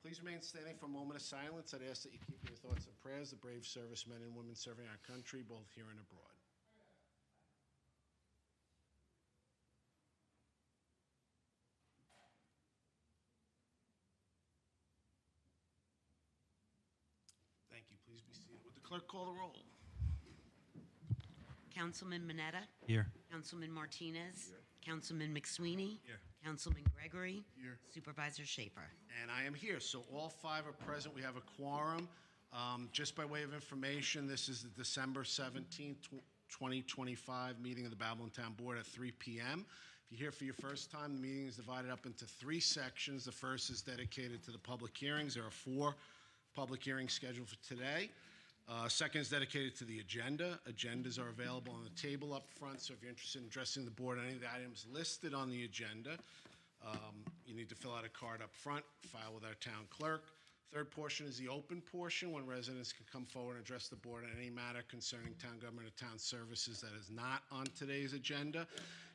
Please remain standing for a moment of silence. I'd ask that you keep your thoughts and prayers, the brave servicemen and women serving our country, both here and abroad. Thank you. Please be seated. Would the clerk call the roll? Councilman Mineta? Here. Councilman Martinez? Here. Councilman McSweeney? Here. Councilman Gregory? Here. Supervisor Schaefer? And I am here. So all five are present. We have a quorum. Just by way of information, this is the December 17th, 2025 meeting of the Babylon Town Board at 3 p.m. If you're here for your first time, the meeting is divided up into three sections. The first is dedicated to the public hearings. There are 4 public hearings scheduled for today. Second is dedicated to the agenda. Agendas are available on the table up front, so if you're interested in addressing the board on any of the items listed on the agenda, you need to fill out a card up front, file with our town clerk. Third portion is the open portion, when residents can come forward and address the board on any matter concerning town government or town services that is not on today's agenda.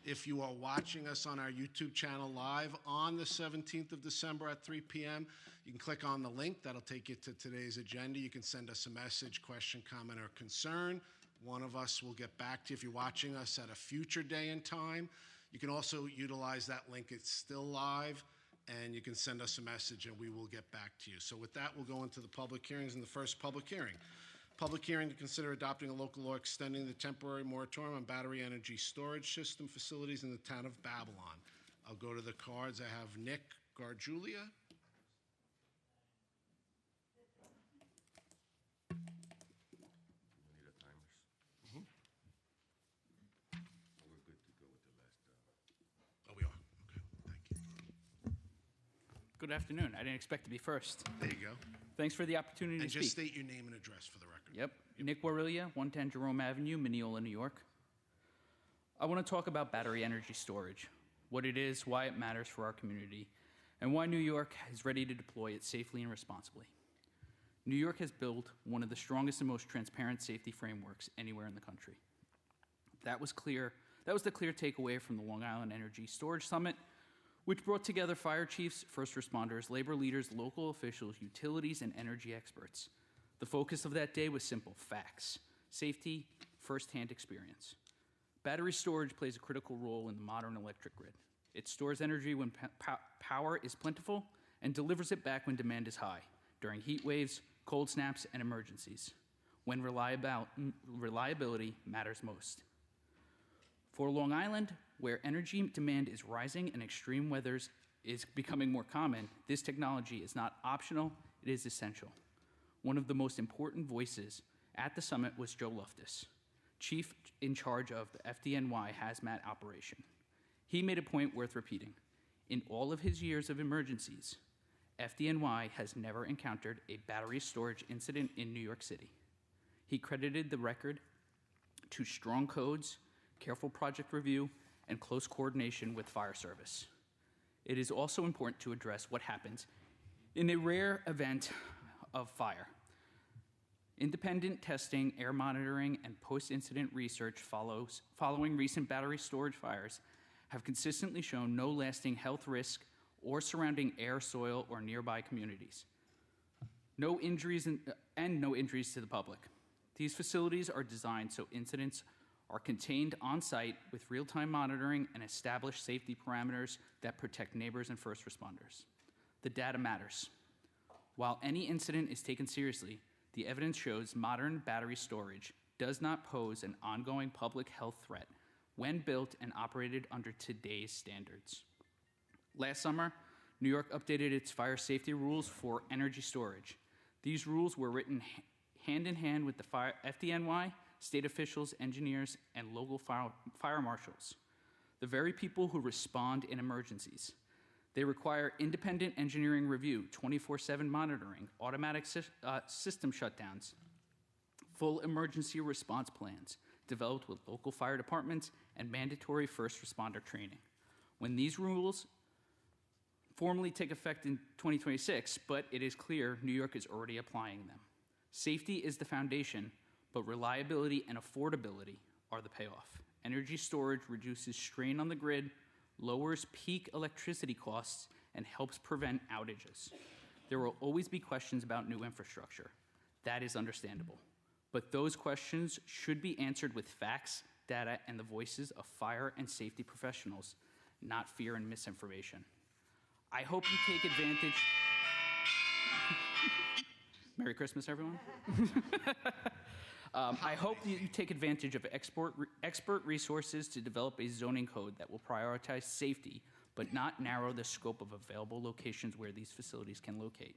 If you are watching us on our YouTube channel live on the 17th of December at 3 p.m., you can click on the link. That'll take you to today's agenda. You can send us a message, question, comment, or concern. One of us will get back to you if you're watching us at a future day and time. You can also utilize that link. It's still live, and you can send us a message and we will get back to you. So with that, we'll go into the public hearings. And the first public hearing. Public hearing to consider adopting a local law extending the temporary moratorium on battery energy storage system facilities in the town of Babylon. I'll go to the cards. I have Nick Gargiulia. We need a timers. We're good to go with the last. Oh, we are. Okay, thank you. Good afternoon. I didn't expect to be first. There you go. Thanks for the opportunity And to speak. just state your name and address for the record. Yep. Nick Warilia, 110 Jerome Avenue, Mineola, New York. I want to talk about battery energy storage, what it is, why it matters for our community, and why New York is ready to deploy it safely and responsibly. New York has built one of the strongest and most transparent safety frameworks anywhere in the country. That was the clear takeaway from the Long Island Energy Storage Summit, which brought together fire chiefs, first responders, labor leaders, local officials, utilities, and energy experts. The focus of that day was simple: facts, safety, firsthand experience. Battery storage plays a critical role in the modern electric grid. It stores energy when power is plentiful and delivers it back when demand is high, during heat waves, cold snaps, and emergencies, when reliability matters most. For Long Island, where energy demand is rising and extreme weather is becoming more common, this technology is not optional, it is essential. One of the most important voices at the summit was Joe Loftus, chief in charge of the FDNY hazmat operation. He made a point worth repeating. In all of his years of emergencies, FDNY has never encountered a battery storage incident in New York City. He credited the record to strong codes, careful project review, and close coordination with fire service. It is also important to address what happens in a rare event of fire. Independent testing, air monitoring, and post-incident research following recent battery storage fires have consistently shown no lasting health risk or surrounding air, soil, or nearby communities. No injuries and no injuries to the public. These facilities are designed so incidents are contained on-site with real-time monitoring and established safety parameters that protect neighbors and first responders. The data matters. While any incident is taken seriously, the evidence shows modern battery storage does not pose an ongoing public health threat when built and operated under today's standards. Last summer, New York updated its fire safety rules for energy storage. These rules were written hand in hand with the FDNY, state officials, engineers, and local fire marshals, the very people who respond in emergencies. They require independent engineering review, 24/7 monitoring, automatic system shutdowns, full emergency response plans developed with local fire departments, and mandatory first responder training. When these rules formally take effect in 2026, but it is clear New York is already applying them. Safety is the foundation, but reliability and affordability are the payoff. Energy storage reduces strain on the grid, lowers peak electricity costs, and helps prevent outages. There will always be questions about new infrastructure. That is understandable. But those questions should be answered with facts, data, and the voices of fire and safety professionals, not fear and misinformation. I hope you take advantage. Merry Christmas, everyone. I hope that you take advantage of expert resources to develop a zoning code that will prioritize safety, but not narrow the scope of available locations where these facilities can locate.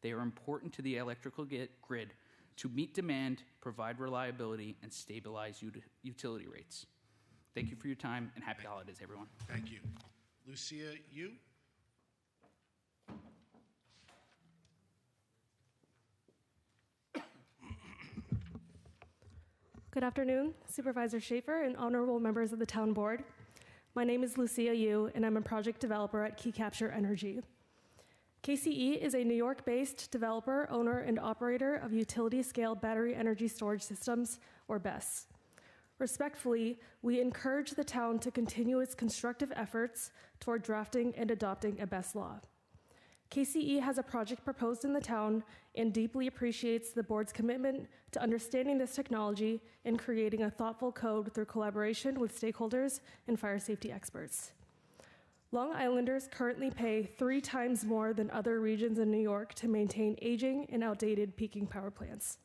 They are important to the electrical grid to meet demand, provide reliability, and stabilize utility rates. Thank you for your time, and happy holidays, everyone. Thank you. Lucia, you? Good afternoon, Supervisor Schaefer and honorable members of the Town Board. My name is Lucia Yu, and I'm a project developer at Key Capture Energy. KCE is a New York-based developer, owner, and operator of utility-scale battery energy storage systems, or BESS. Respectfully, we encourage the town to continue its constructive efforts toward drafting and adopting a BESS law. KCE has a project proposed in the town and deeply appreciates the board's commitment to understanding this technology and creating a thoughtful code through collaboration with stakeholders and fire safety experts. Long Islanders currently pay 3 times more than other regions in New York to maintain aging and outdated peaking power plants.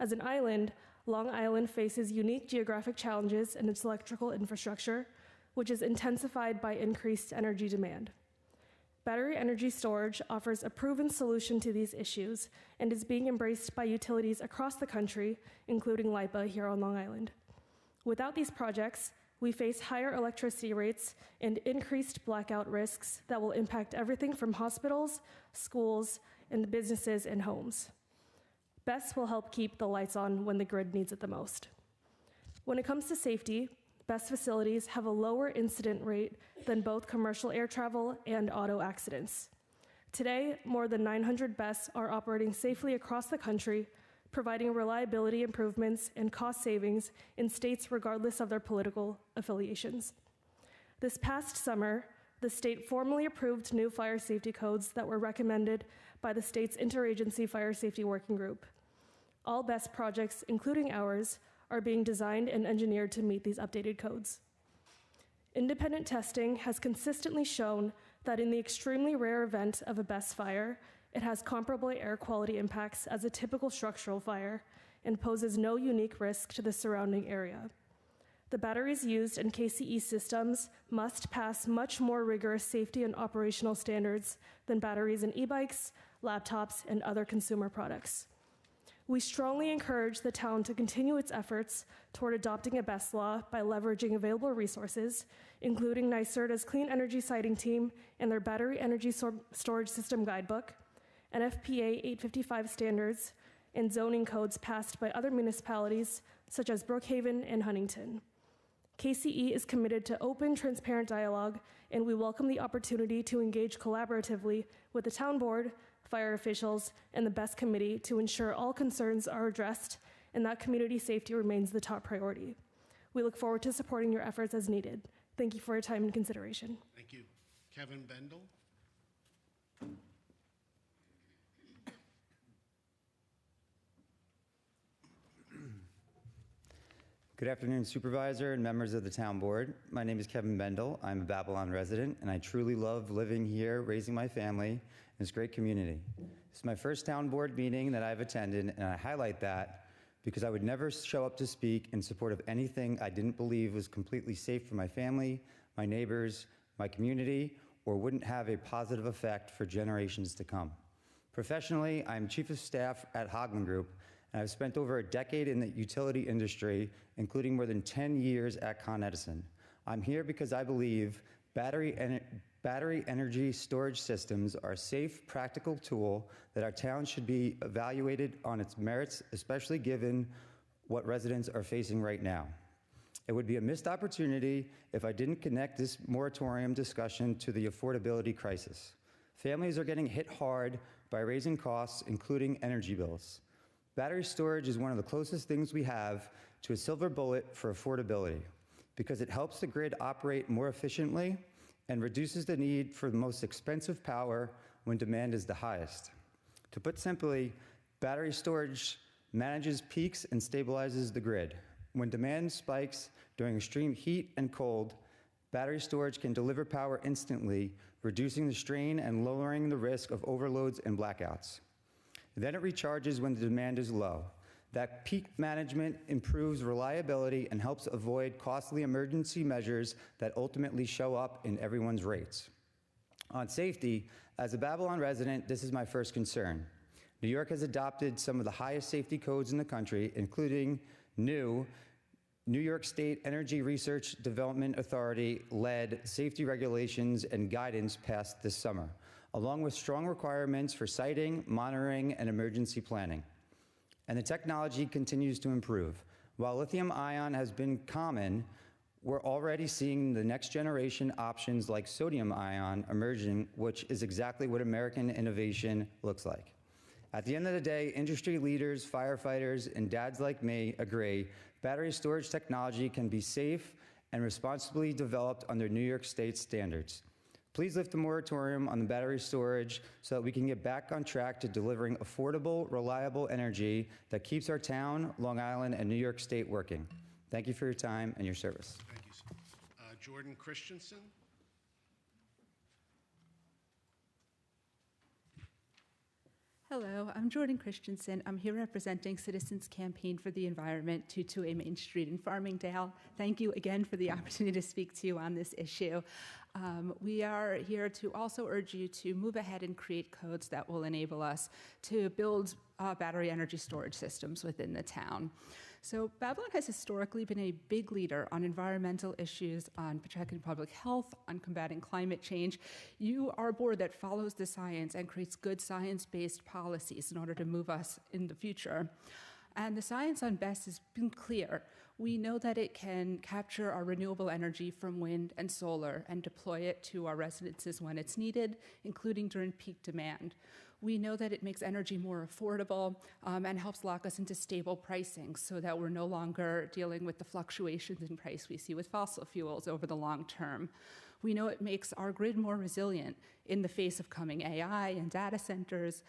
As an island, Long Island faces unique geographic challenges in its electrical infrastructure, which is intensified by increased energy demand. Battery energy storage offers a proven solution to these issues and is being embraced by utilities across the country, including LIPA here on Long Island. Without these projects, we face higher electricity rates and increased blackout risks that will impact everything from hospitals, schools, and businesses and homes. BESS will help keep the lights on when the grid needs it the most. When it comes to safety, BESS facilities have a lower incident rate than both commercial air travel and auto accidents. Today, more than 900 BESS are operating safely across the country, providing reliability improvements and cost savings in states regardless of their political affiliations. This past summer, the state formally approved new fire safety codes that were recommended by the state's Interagency Fire Safety Working Group. All BESS projects, including ours, are being designed and engineered to meet these updated codes. Independent testing has consistently shown that in the extremely rare event of a BESS fire, it has comparable air quality impacts as a typical structural fire and poses no unique risk to the surrounding area. The batteries used in KCE systems must pass much more rigorous safety and operational standards than batteries in e-bikes, laptops, and other consumer products. We strongly encourage the town to continue its efforts toward adopting a BESS law by leveraging available resources, including NYSERDA's Clean Energy Siting Team and their Battery Energy Storage System Guidebook, NFPA 855 standards, and zoning codes passed by other municipalities such as Brookhaven and Huntington. KCE is committed to open, transparent dialogue, and we welcome the opportunity to engage collaboratively with the town board, fire officials, and the BESS committee to ensure all concerns are addressed and that community safety remains the top priority. We look forward to supporting your efforts as needed. Thank you for your time and consideration. Thank you. Kevin Bendel? Good afternoon, Supervisor and members of the Town Board. My name is Kevin Bendel. I'm a Babylon resident, and I truly love living here, raising my family in this great community. This is my first Town Board meeting that I've attended, and I highlight that because I would never show up to speak in support of anything I didn't believe was completely safe for my family, my neighbors, my community, or wouldn't have a positive effect for generations to come. Professionally, I'm Chief of Staff at Hogman Group, and I've spent over a decade in the utility industry, including more than 10 years at Con Edison. I'm here because I believe battery energy storage systems are a safe, practical tool that our town should be evaluated on its merits, especially given what residents are facing right now. It would be a missed opportunity if I didn't connect this moratorium discussion to the affordability crisis. Families are getting hit hard by raising costs, including energy bills. Battery storage is one of the closest things we have to a silver bullet for affordability because it helps the grid operate more efficiently and reduces the need for the most expensive power when demand is the highest. To put simply, battery storage manages peaks and stabilizes the grid. When demand spikes during extreme heat and cold, battery storage can deliver power instantly, reducing the strain and lowering the risk of overloads and blackouts. Then it recharges when the demand is low. That peak management improves reliability and helps avoid costly emergency measures that ultimately show up in everyone's rates. On safety, as a Babylon resident, this is my first concern. New York has adopted some of the highest safety codes in the country, including New York State Energy Research Development Authority-led safety regulations and guidance passed this summer, along with strong requirements for siting, monitoring, and emergency planning. And the technology continues to improve. While lithium ion has been common, we're already seeing the next generation options like sodium ion emerging, which is exactly what American innovation looks like. At the end of the day, industry leaders, firefighters, and dads like me agree battery storage technology can be safe and responsibly developed under New York State standards. Please lift the moratorium on the battery storage so that we can get back on track to delivering affordable, reliable energy that keeps our town, Long Island, and New York State working. Thank you for your time and your service. Thank you, sir. Jordan Christensen. Hello, I'm Jordan Christensen. I'm here representing Citizens Campaign for the Environment, 228 Main Street in Farmingdale. Thank you again for the opportunity to speak to you on this issue. We are here to also urge you to move ahead and create codes that will enable us to build battery energy storage systems within the town. So Babylon has historically been a big leader on environmental issues, on protecting public health, on combating climate change. You are a board that follows the science and creates good science-based policies in order to move us in the future. And the science on BESS has been clear. We know that it can capture our renewable energy from wind and solar and deploy it to our residences when it's needed, including during peak demand. We know that it makes energy more affordable and helps lock us into stable pricing so that we're no longer dealing with the fluctuations in price we see with fossil fuels over the long term. We know it makes our grid more resilient in the face of coming AI and data centers,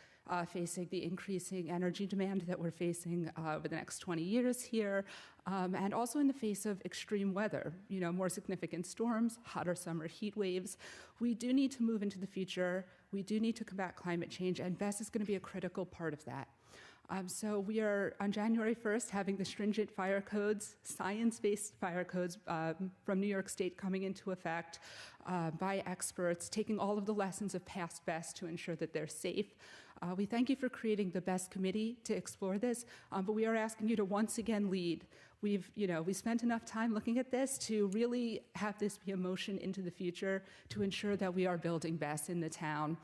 facing the increasing energy demand that we're facing over the next 20 years here, and also in the face of extreme weather, more significant storms, hotter summer heat waves. We do need to move into the future. We do need to combat climate change, and BESS is going to be a critical part of that. So we are, on January 1st, having the stringent fire codes, science-based fire codes from New York State coming into effect by experts, taking all of the lessons of past BESS to ensure that they're safe. We thank you for creating the BESS committee to explore this, but we are asking you to once again lead. We've spent enough time looking at this to really have this be a motion into the future to ensure that we are building BESS in the town.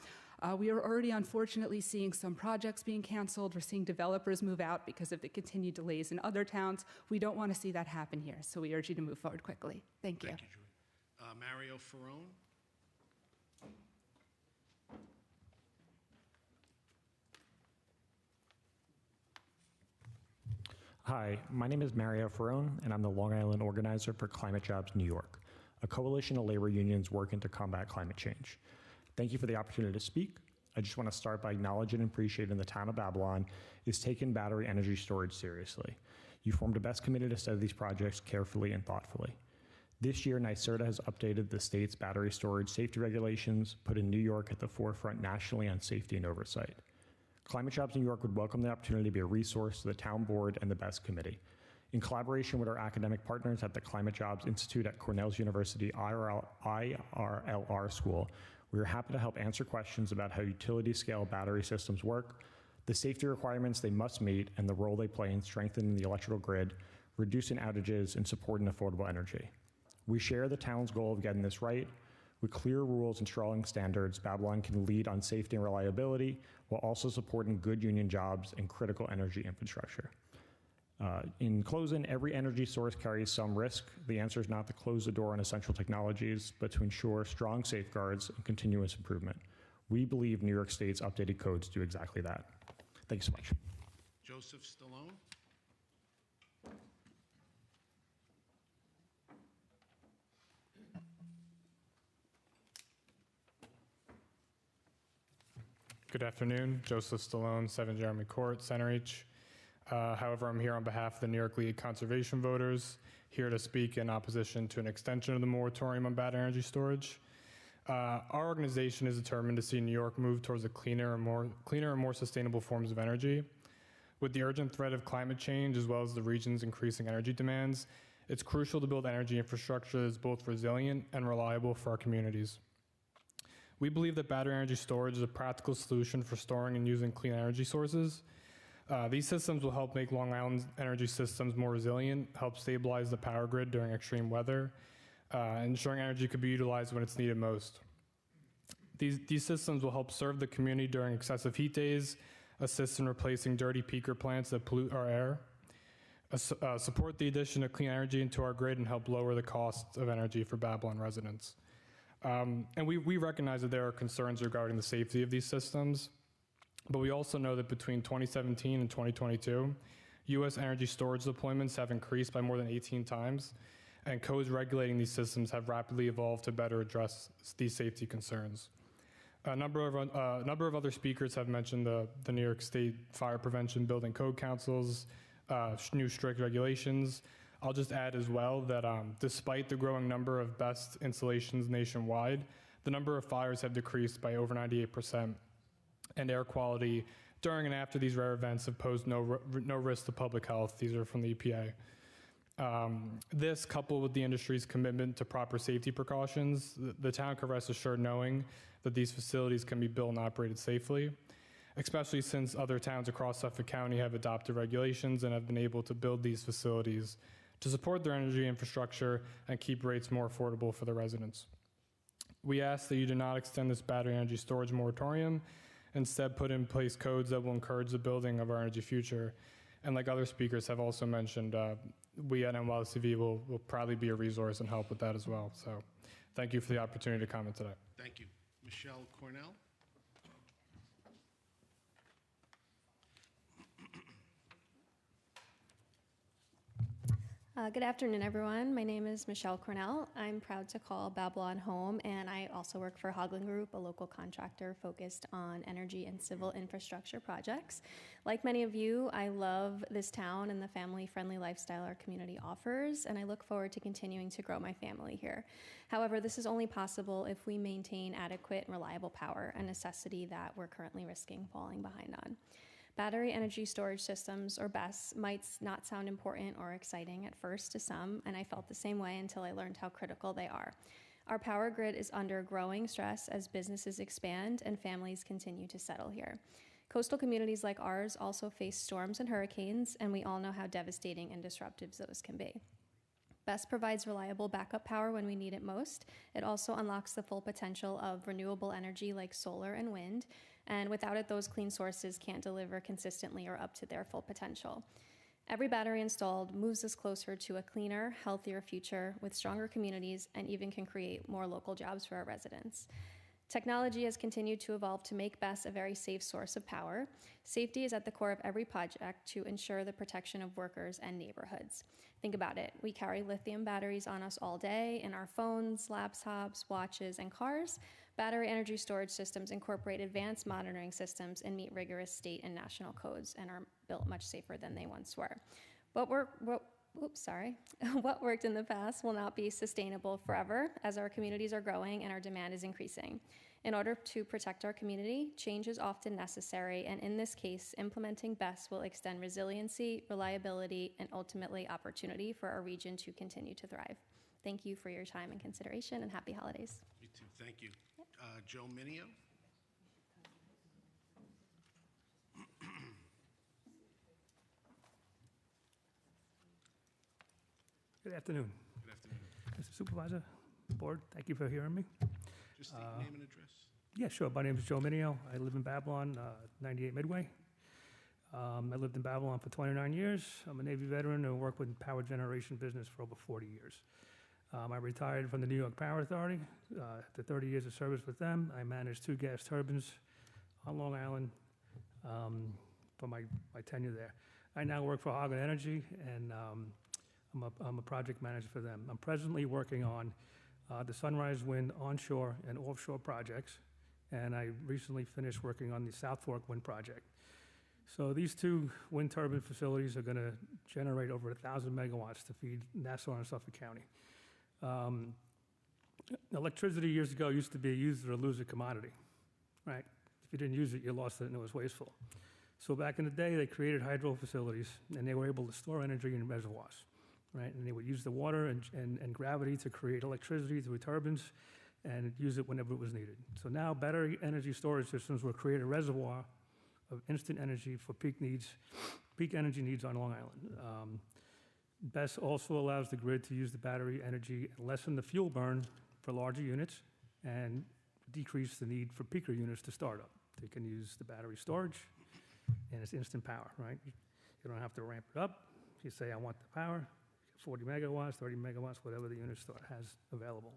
We are already, unfortunately, seeing some projects being canceled. We're seeing developers move out because of the continued delays in other towns. We don't want to see that happen here, so we urge you to move forward quickly. Thank you. Thank you, Jordan. Mario Ferrone. Hi, my name is Mario Ferrone, and I'm the Long Island organizer for Climate Jobs New York, a coalition of labor unions working to combat climate change. Thank you for the opportunity to speak. I just want to start by acknowledging and appreciating the town of Babylon is taking battery energy storage seriously. You formed a BESS committee to study these projects carefully and thoughtfully. This year, NYSERDA has updated the state's battery storage safety regulations, putting New York at the forefront nationally on safety and oversight. Climate Jobs New York would welcome the opportunity to be a resource to the town board and the BESS committee. In collaboration with our academic partners at the Climate Jobs Institute at Cornell's University IRLR School, we are happy to help answer questions about how utility-scale battery systems work, the safety requirements they must meet, and the role they play in strengthening the electrical grid, reducing outages, and supporting affordable energy. We share the town's goal of getting this right. With clear rules and strong standards, Babylon can lead on safety and reliability while also supporting good union jobs and critical energy infrastructure. In closing, every energy source carries some risk. The answer is not to close the door on essential technologies, but to ensure strong safeguards and continuous improvement. We believe New York State's updated codes do exactly that. Thank you so much. Joseph Stallone. Good afternoon. Joseph Stallone, 7 Jeremy Court, Center H. However, I'm here on behalf of the New York League Conservation Voters, here to speak in opposition to an extension of the moratorium on battery energy storage. Our organization is determined to see New York move towards a cleaner and more sustainable forms of energy. With the urgent threat of climate change, as well as the region's increasing energy demands, it's crucial to build energy infrastructure that is both resilient and reliable for our communities. We believe that battery energy storage is a practical solution for storing and using clean energy sources. These systems will help make Long Island's energy systems more resilient, help stabilize the power grid during extreme weather, ensuring energy could be utilized when it's needed most. These systems will help serve the community during excessive heat days, assist in replacing dirty peaker plants that pollute our air, support the addition of clean energy into our grid, and help lower the cost of energy for Babylon residents. And we recognize that there are concerns regarding the safety of these systems, but we also know that between 2017 and 2022, U.S. energy storage deployments have increased by more than 18 times, and codes regulating these systems have rapidly evolved to better address these safety concerns. A number of other speakers have mentioned the New York State Fire Prevention Building Code Council's new strict regulations. I'll just add as well that despite the growing number of BEST installations nationwide, the number of fires have decreased by over 98%, and air quality during and after these rare events have posed no risk to public health. These are from the EPA. This, coupled with the industry's commitment to proper safety precautions, the town can rest assured knowing that these facilities can be built and operated safely, especially since other towns across Suffolk County have adopted regulations and have been able to build these facilities to support their energy infrastructure and keep rates more affordable for the residents. We ask that you do not extend this battery energy storage moratorium, instead put in place codes that will encourage the building of our energy future. And like other speakers have also mentioned, we at NYLCV will proudly be a resource and help with that as well. So thank you for the opportunity to comment today. Thank you. Michelle Cornell? Good afternoon, everyone. My name is Michelle Cornell. I'm proud to call Babylon home, and I also work for Hoagland Group, a local contractor focused on energy and civil infrastructure projects. Like many of you, I love this town and the family-friendly lifestyle our community offers, and I look forward to continuing to grow my family here. However, this is only possible if we maintain adequate and reliable power, a necessity that we're currently risking falling behind on. Battery energy storage systems, or BESS, might not sound important or exciting at first to some, and I felt the same way until I learned how critical they are. Our power grid is under growing stress as businesses expand and families continue to settle here. Coastal communities like ours also face storms and hurricanes, and we all know how devastating and disruptive those can be. BESS provides reliable backup power when we need it most. It also unlocks the full potential of renewable energy like solar and wind, and without it, those clean sources can't deliver consistently or up to their full potential. Every battery installed moves us closer to a cleaner, healthier future with stronger communities and even can create more local jobs for our residents. Technology has continued to evolve to make BESS a very safe source of power. Safety is at the core of every project to ensure the protection of workers and neighborhoods. Think about it. We carry lithium batteries on us all day in our phones, laptops, watches, and cars. Battery energy storage systems incorporate advanced monitoring systems and meet rigorous state and national codes and are built much safer than they once were. What worked in the past will not be sustainable forever as our communities are growing and our demand is increasing. In order to protect our community, change is often necessary, and in this case, implementing BESS will extend resiliency, reliability, and ultimately opportunity for our region to continue to thrive. Thank you for your time and consideration, and happy holidays. You too. Thank you. Joe Minio? Good afternoon. Good afternoon. Mr. Supervisor, Board, thank you for hearing me. Just the name and address. Yeah, sure. My name is Joe Minio. I live in Babylon, 98 Midway. I lived in Babylon for 29 years. I'm a Navy veteran and worked with power generation business for over 40 years. I retired from the New York Power Authority. After 30 years of service with them, I managed 2 gas turbines on Long Island for my tenure there. I now work for Hoagland Energy, and I'm a project manager for them. I'm presently working on the Sunrise Wind onshore and offshore projects and I recently finished working on the South Fork Wind Project. So these two wind turbine facilities are going to generate over 1,000 megawatts to feed Nassau and Suffolk County. Electricity years ago used to be a use it or lose it commodity, right? If you didn't use it, you lost it and it was wasteful. So back in the day, they created hydro facilities and they were able to store energy in reservoirs, right? And they would use the water and gravity to create electricity through turbines and use it whenever it was needed. So now battery energy storage systems will create a reservoir of instant energy for peak energy needs on Long Island. BESS also allows the grid to use the battery energy and lessen the fuel burn for larger units and decrease the need for peaker units to start up. They can use the battery storage and it's instant power, right? You don't have to ramp it up. You say, I want the power, 40 megawatts, 30 megawatts, whatever the unit has available.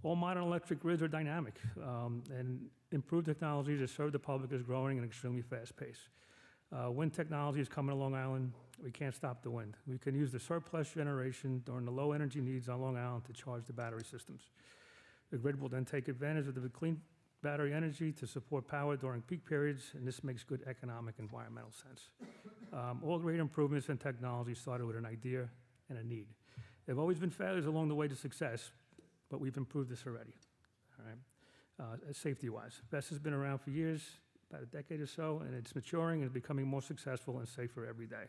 All modern electric grids are dynamic, and improved technology to serve the public is growing at an extremely fast pace. Wind technology is coming to Long Island. We can't stop the wind. We can use the surplus generation during the low energy needs on Long Island to charge the battery systems. The grid will then take advantage of the clean battery energy to support power during peak periods, and this makes good economic environmental sense. All great improvements in technology started with an idea and a need. There have always been failures along the way to success, but we've improved this already, all right? Safety-wise. BESS has been around for years, about a decade or so, and it's maturing and becoming more successful and safer every day.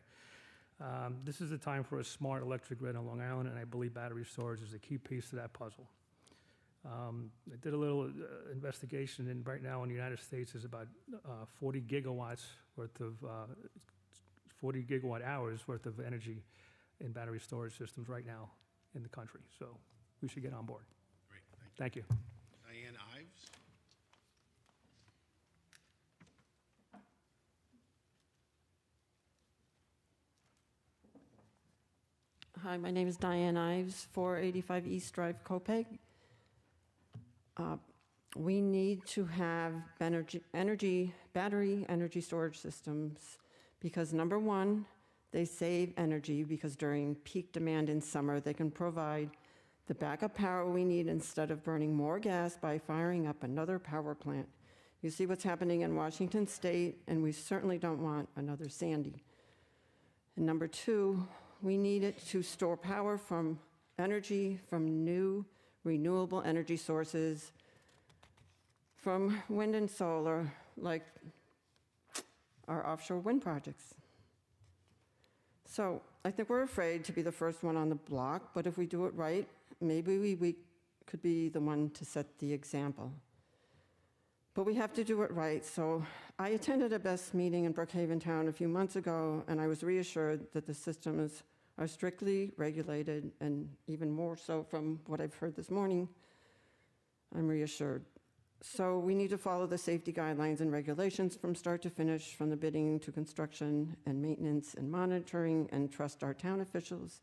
This is the time for a smart electric grid on Long Island, and I believe battery storage is a key piece to that puzzle. I did a little investigation, and right now in the United States is about 40 gigawatts worth of 40 gigawatt hours worth of energy in battery storage systems right now in the country. So we should get on board. Great, Thank you. Diane Ives? Hi, my name is Diane Ives, 485 East Drive, Copeg. We need to have battery energy storage systems because, number one, they save energy because during peak demand in summer, they can provide the backup power we need instead of burning more gas by firing up another power plant. You see what's happening in Washington State, and we certainly don't want another Sandy. And number two, we need it to store power from energy from new renewable energy sources, from wind and solar, like our offshore wind projects. So I think we're afraid to be the first one on the block, but if we do it right, maybe we could be the one to set the example. But we have to do it right. So I attended a BESS meeting in Brookhaven Town a few months ago, and I was reassured that the systems are strictly regulated, and even more so from what I've heard this morning, I'm reassured. So we need to follow the safety guidelines and regulations from start to finish, from the bidding to construction and maintenance and monitoring, and trust our town officials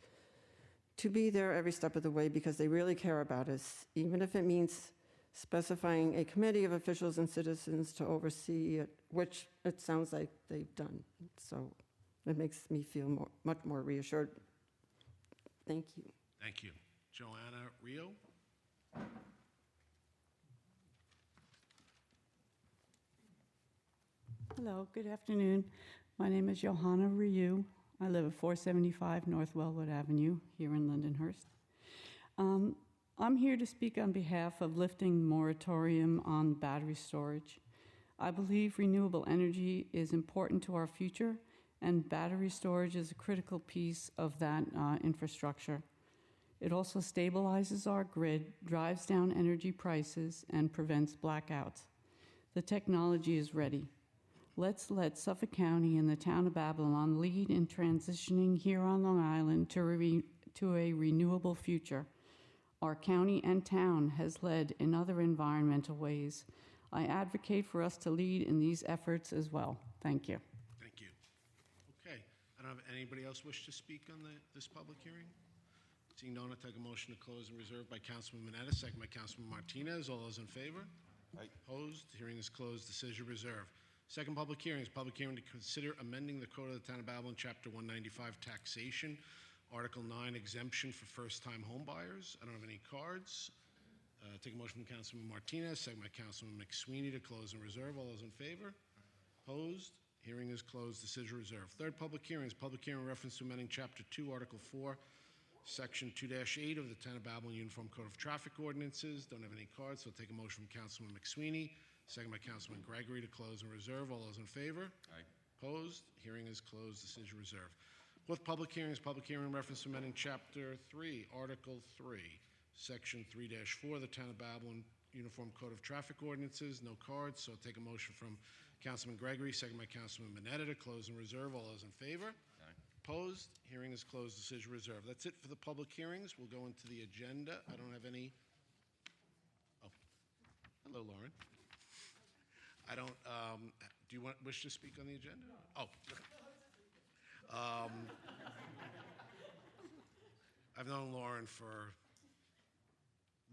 to be there every step of the way because they really care about us, even if it means specifying a committee of officials and citizens to oversee it, which it sounds like they've done. So it makes me feel much more reassured. Thank you. Thank you. Joanna Rio? Hello, good afternoon. My name is Johanna Ryu. I live at 475 North Wellwood Avenue here in Lindenhurst. I'm here to speak on behalf of lifting moratorium on battery storage. I believe renewable energy is important to our future, and battery storage is a critical piece of that infrastructure. It also stabilizes our grid, drives down energy prices, and prevents blackouts. The technology is ready. Let's let Suffolk County and the town of Babylon lead in transitioning here on Long Island to a renewable future. Our county and town has led in other environmental ways. I advocate for us to lead in these efforts as well. Thank you. Thank you. Okay, I don't have anybody else wish to speak on this public hearing? Seeing none, I take a motion to close and reserve by Councilman Mineta, second by Councilman Martinez. All those in favor? Aye. Opposed? Hearing is closed. Decision reserved. Second public hearing is public hearing to consider amending the Code of the Town of Babylon, Chapter 195, Taxation, Article 9, Exemption for First-Time Home Buyers. I don't have any cards. Take a motion from Councilman Martinez, second by Councilman McSweeney to close and reserve. All those in favor? Opposed? Hearing is closed. Decision reserved. Third public hearing is public hearing in reference to amending Chapter 2, Article 4, Section 2-8 of the Town of Babylon Uniform Code of Traffic Ordinances. Don't have any cards, so I'll take a motion from Councilman McSweeney, second by Councilman Gregory to close and reserve. All those in favor? Aye. Opposed? Hearing is closed. Decision reserved. Fourth public hearing is public hearing in reference to amending Chapter 3, Article 3, Section 3-4 of the Town of Babylon Uniform Code of Traffic Ordinances. No cards, so I'll take a motion from Councilman Gregory, second by Councilman Mineta to close and reserve. All those in favor? Aye. Opposed? Hearing is closed. Decision reserved. That's it for the public hearings. We'll go into the agenda. I don't have any. Oh, hello, Lauren. I don't. Do you wish to speak on the agenda? Oh. I've known Lauren for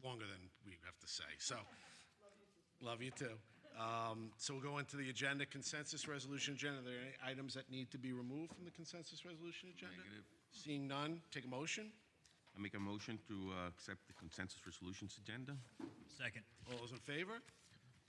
longer than we have to say. So, love you too. So we'll go into the agenda, consensus resolution agenda. Are there any items that need to be removed from the consensus resolution agenda? Negative. Seeing none, take a motion. I make a motion to accept the consensus resolutions agenda. Second. All those in favor?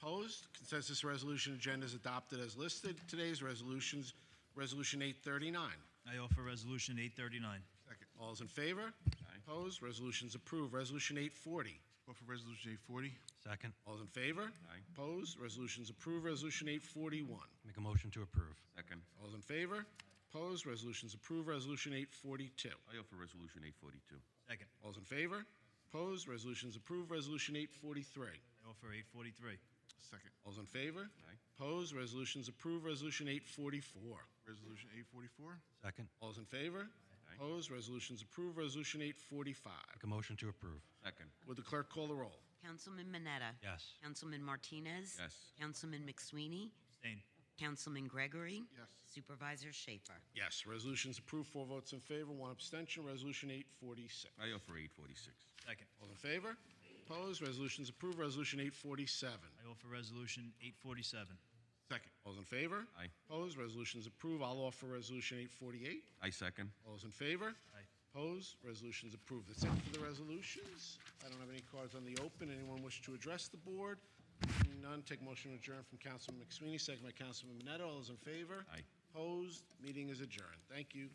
Opposed? Consensus resolution agenda is adopted as listed. Today's resolutions, Resolution 839. I offer Resolution 839. Second. All those in favor? Aye. Opposed? Resolutions approved. Resolution 840. Offer Resolution 840. Second. All those in favor? Aye. Opposed? Resolutions approved. Resolution 841. Make a motion to approve. Second. All those in favor? Opposed? Resolutions approved. Resolution 842. I offer Resolution 842. Second. All those in favor? Opposed? Resolutions approved. Resolution 843. I offer 843. Second. All those in favor? Aye. Opposed? Resolutions approved. Resolution 844. Resolution 844. Second. All those in favor? Aye. Opposed? Resolutions approved. Resolution 845. Make a motion to approve. Second. Would the clerk call the roll? Councilman Mineta. Yes. Councilman Martinez. Yes. Councilman McSweeney. Abstain. Councilman Gregory. Yes. Supervisor Schaefer. Yes. Resolutions approved. 4 votes in favor, 1 abstention. Resolution 846. I offer 846. Second. All in favor? Opposed? Resolutions approved. Resolution 847. I offer Resolution 847. Second. All those in favor? Aye. Opposed? Resolutions approved. I'll offer Resolution 848. I second. All those in favor? Aye. Opposed? Resolutions approved. That's it for the resolutions. I don't have any cards on the open. Anyone wish to address the board? Seeing none, take motion to adjourn from Councilman McSweeney, second by Councilman Mineta. All those in favor? Aye. Opposed? Meeting is adjourned. Thank you.